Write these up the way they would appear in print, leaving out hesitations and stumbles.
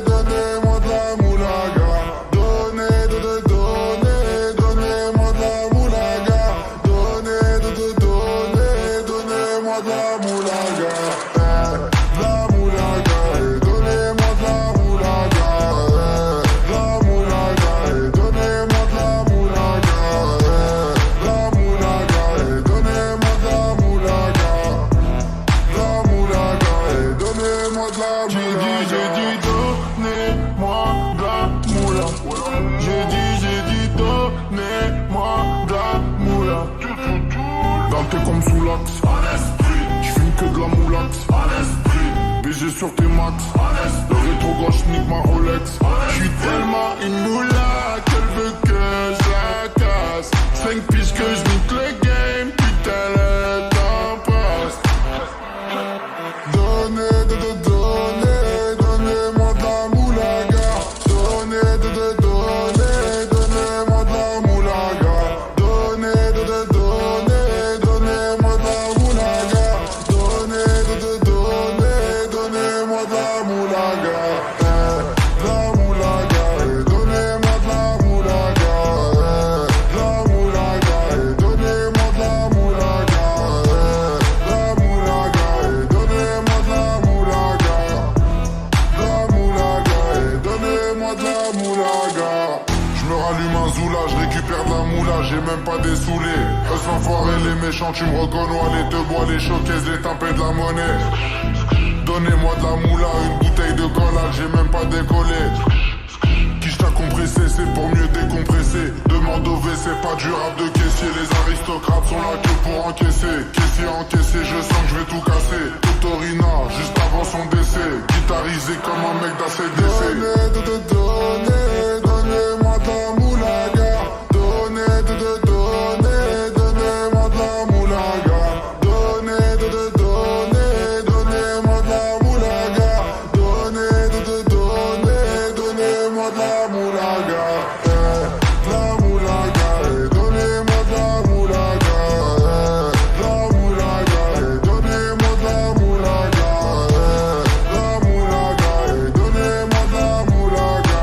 donnez-moi de la moulaga. Donnez-moi de la moulaga. Donnez-moi de la moulaga. De la moulaga, donnez-moi de la moulaga. De la moulaga, donnez-moi de la moulaga. La moulaga, donnez-moi de la moulaga. La moulaga, donnez-moi de la moulaga. J'ai dit, donnez-moi de la moula. J'ai dit, donnez-moi de la moula. Dans tes comme sous l'axe. J'fume que de la moulax. BG sur tes max. Le rétro gauche nique ma Rolex. J'suis tellement une moula qu'elle veut que je la casse. 5 piges que j'nique le game. Putain le temps passe. Donnez-moi de la moulaga. Donnez-moi de la moulaga. Donnez-moi de la moulaga. Donnez-moi de la moulaga. La moulaga, donnez-moi de la moulaga. La moulaga, donnez-moi de la moulaga. La moulaga, donnez-moi de la moulaga. La moulaga, donnez-moi de la moulaga. Je me rallume un zoula, je récupère de la moula, j'ai même pas des saoulés. Eux s'enfoirés les méchants, tu me reconnais, les te bois, les showcases, les tempêtes de la monnaie. Donnez-moi de la moula, une bouteille de collage, j'ai même pas décollé. Quiche t'a compressé, c'est pour mieux décompresser. Demande au WC, pas du rap de caissier. Les aristocrates sont là que pour encaisser. Caissier encaissé, je sens que je vais tout casser. Totorina, juste avant son décès. Guitarisé comme un mec d'ACDC. Donnez-moi de la moulaga. Donnez-moi de la moulaga. Donnez-moi de la moulaga. Donnez-moi de la moulaga. La moulaga, donnez-moi de la moulaga. La moulaga, donnez-moi de la moulaga. La moulaga, donnez-moi de la moulaga.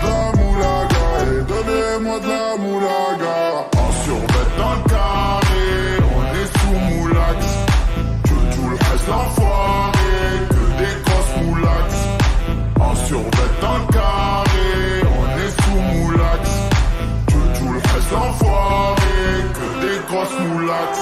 La moulaga, donnez-moi de la moulaga. En survêt dans le carré, on est sous moulax. Tout le reste l'enfoiré, que des grosses moulax. En survêt dans le carré, on est sous moulax. Tout le reste l'enfoiré, que des grosses moulax.